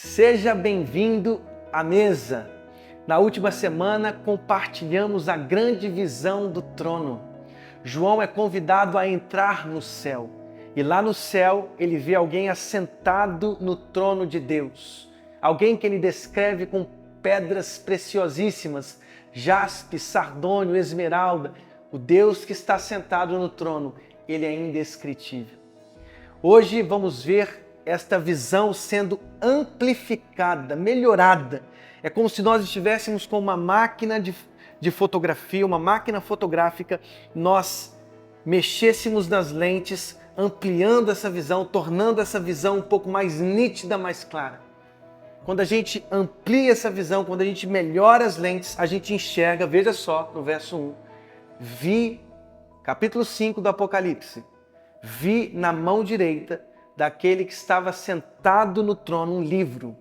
Seja bem-vindo à mesa. Na última semana compartilhamos a grande visão do trono. João é convidado a entrar no céu e lá no céu ele vê alguém assentado no trono de Deus. Alguém que ele descreve com pedras preciosíssimas, jaspe, sardônio, esmeralda. O Deus que está sentado no trono, ele é indescritível. Hoje vamos ver esta visão sendo amplificada, melhorada. É como se nós estivéssemos com uma máquina de fotografia, uma máquina fotográfica, nós mexêssemos nas lentes, ampliando essa visão, tornando essa visão um pouco mais nítida, mais clara. Quando a gente amplia essa visão, quando a gente melhora as lentes, a gente enxerga, veja só, no verso 1, vi, capítulo 5 do Apocalipse, vi na mão direita daquele que estava sentado no trono um livro,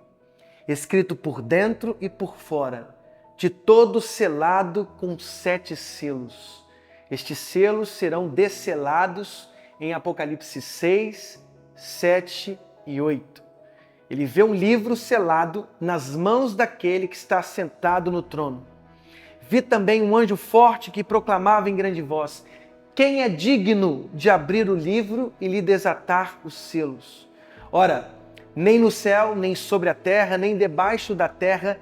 escrito por dentro e por fora, de todo selado com 7 selos. Estes selos serão desselados em Apocalipse 6, 7 e 8. Ele vê um livro selado nas mãos daquele que está sentado no trono. Vi também um anjo forte que proclamava em grande voz: quem é digno de abrir o livro e lhe desatar os selos? Ora, nem no céu, nem sobre a terra, nem debaixo da terra,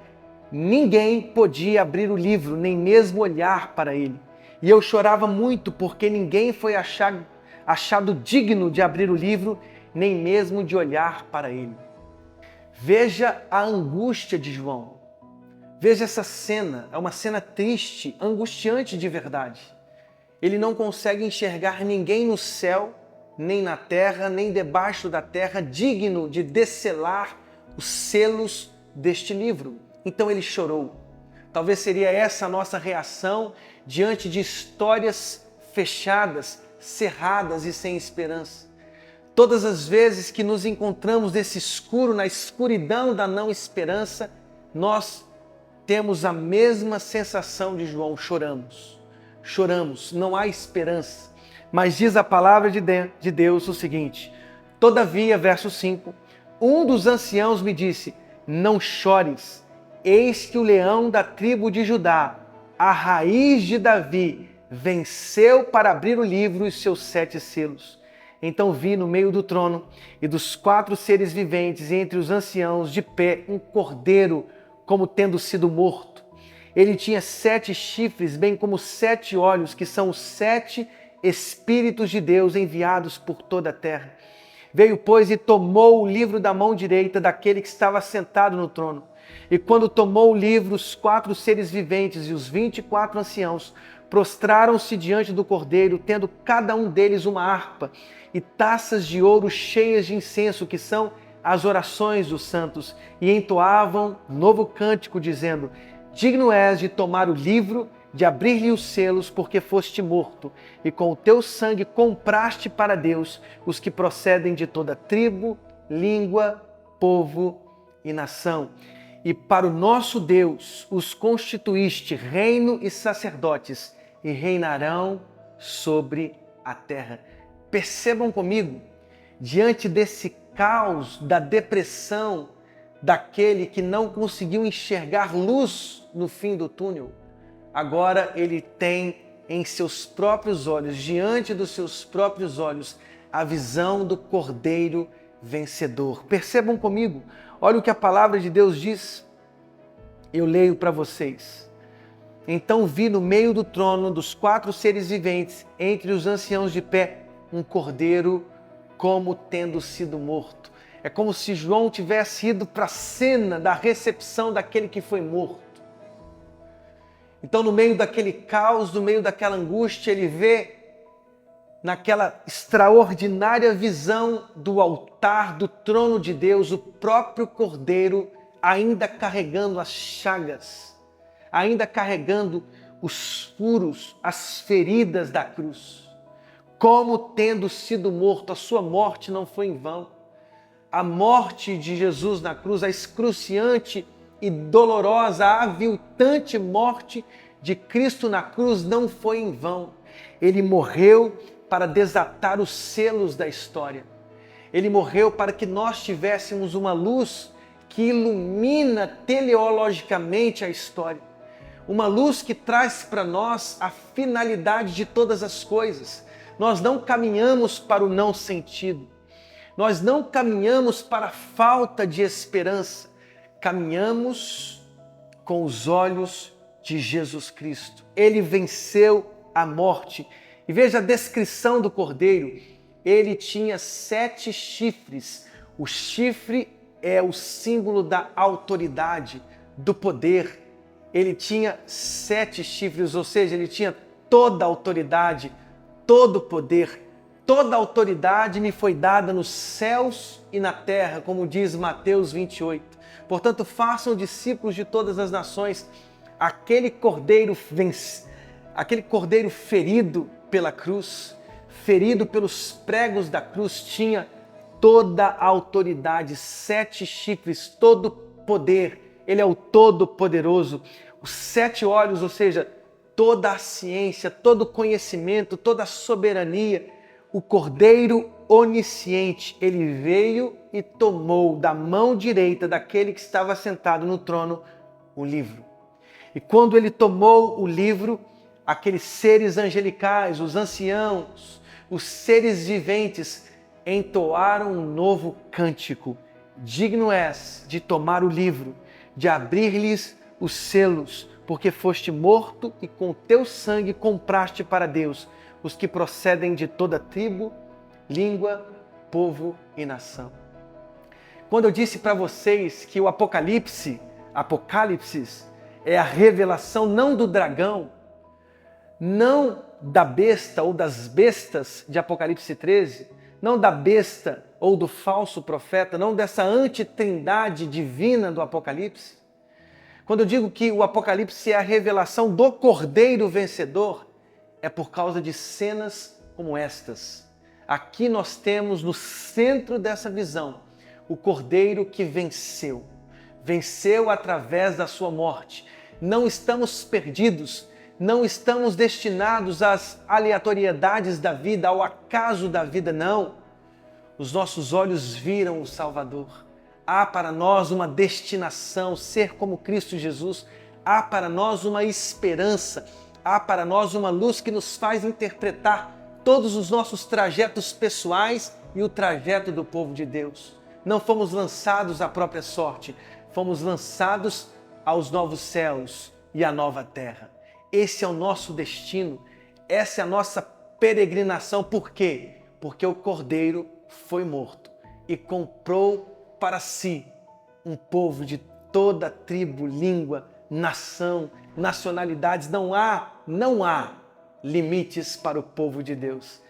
ninguém podia abrir o livro, nem mesmo olhar para ele. E eu chorava muito, porque ninguém foi achado digno de abrir o livro, nem mesmo de olhar para ele. Veja a angústia de João. Veja essa cena, é uma cena triste, angustiante de verdade. Ele não consegue enxergar ninguém no céu, nem na terra, nem debaixo da terra, digno de descelar os selos deste livro. Então ele chorou. Talvez seria essa a nossa reação diante de histórias fechadas, cerradas e sem esperança. Todas as vezes que nos encontramos nesse escuro, na escuridão da não esperança, nós temos a mesma sensação de João, choramos, não há esperança. Mas diz a palavra de Deus o seguinte: todavia, verso 5, um dos anciãos me disse: não chores, eis que o leão da tribo de Judá, a raiz de Davi, venceu para abrir o livro e seus 7 selos. Então vi no meio do trono e dos 4 seres viventes, entre os anciãos, de pé, um cordeiro, como tendo sido morto. Ele tinha 7 chifres, bem como 7 olhos, que são os 7 Espíritos de Deus enviados por toda a terra. Veio, pois, e tomou o livro da mão direita daquele que estava sentado no trono. E quando tomou o livro, os 4 seres viventes e os 24 anciãos prostraram-se diante do cordeiro, tendo cada um deles uma harpa e taças de ouro cheias de incenso, que são as orações dos santos, e entoavam novo cântico, dizendo: digno és de tomar o livro, de abrir-lhe os selos, porque foste morto, e com o teu sangue compraste para Deus os que procedem de toda tribo, língua, povo e nação. E para o nosso Deus os constituíste reino e sacerdotes, e reinarão sobre a terra. Percebam comigo, diante desse caos da depressão, daquele que não conseguiu enxergar luz no fim do túnel, agora ele tem em seus próprios olhos, diante dos seus próprios olhos, a visão do Cordeiro vencedor. Percebam comigo, olha o que a palavra de Deus diz. Eu leio para vocês. Então vi no meio do trono dos 4 seres viventes, entre os anciãos de pé, um cordeiro como tendo sido morto. É como se João tivesse ido para a cena da recepção daquele que foi morto. Então, no meio daquele caos, no meio daquela angústia, ele vê naquela extraordinária visão do altar, do trono de Deus, o próprio Cordeiro ainda carregando as chagas, ainda carregando os furos, as feridas da cruz. Como tendo sido morto, a sua morte não foi em vão. A morte de Jesus na cruz, a excruciante e dolorosa, a aviltante morte de Cristo na cruz não foi em vão. Ele morreu para desatar os selos da história. Ele morreu para que nós tivéssemos uma luz que ilumina teleologicamente a história. Uma luz que traz para nós a finalidade de todas as coisas. Nós não caminhamos para o não sentido. Nós não caminhamos para a falta de esperança. Caminhamos com os olhos de Jesus Cristo. Ele venceu a morte. E veja a descrição do cordeiro. Ele tinha 7 chifres. O chifre é o símbolo da autoridade, do poder. Ele tinha 7 chifres, ou seja, ele tinha toda a autoridade, todo o poder. Toda a autoridade me foi dada nos céus e na terra, como diz Mateus 28. Portanto, façam discípulos de todas as nações. Aquele cordeiro ferido pela cruz, ferido pelos pregos da cruz, tinha toda a autoridade, 7 chifres, todo poder. Ele é o Todo-Poderoso. Os 7 olhos, ou seja, toda a ciência, todo o conhecimento, toda a soberania. O Cordeiro onisciente, ele veio e tomou da mão direita daquele que estava sentado no trono o livro. E quando ele tomou o livro, aqueles seres angelicais, os anciãos, os seres viventes, entoaram um novo cântico. Digno és de tomar o livro, de abrir-lhes os selos, porque foste morto e com teu sangue compraste para Deus os que procedem de toda tribo, língua, povo e nação. Quando eu disse para vocês que o Apocalipse é a revelação não do dragão, não da besta ou das bestas de Apocalipse 13, não da besta ou do falso profeta, não dessa antitrindade divina do Apocalipse. Quando eu digo que o Apocalipse é a revelação do Cordeiro vencedor, é por causa de cenas como estas. Aqui nós temos no centro dessa visão o Cordeiro que venceu. Venceu através da sua morte. Não estamos perdidos, não estamos destinados às aleatoriedades da vida, ao acaso da vida, não. Os nossos olhos viram o Salvador. Há para nós uma destinação, ser como Cristo Jesus. Há para nós uma esperança. Há para nós uma luz que nos faz interpretar todos os nossos trajetos pessoais e o trajeto do povo de Deus. Não fomos lançados à própria sorte, fomos lançados aos novos céus e à nova terra. Esse é o nosso destino, essa é a nossa peregrinação. Por quê? Porque o Cordeiro foi morto e comprou para si um povo de toda tribo, língua, nação, nacionalidades. Não há limites para o povo de Deus.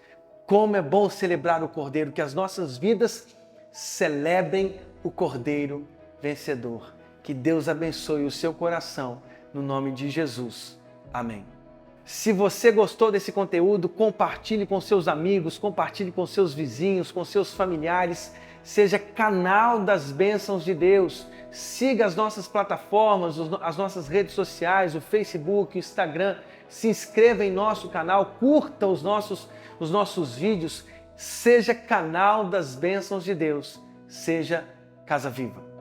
Como é bom celebrar o Cordeiro, que as nossas vidas celebrem o Cordeiro vencedor. Que Deus abençoe o seu coração, no nome de Jesus. Amém. Se você gostou desse conteúdo, compartilhe com seus amigos, compartilhe com seus vizinhos, com seus familiares. Seja canal das bênçãos de Deus. Siga as nossas plataformas, as nossas redes sociais, o Facebook, o Instagram. Se inscreva em nosso canal, curta os nossos vídeos. Seja canal das bênçãos de Deus. Seja Casa Viva.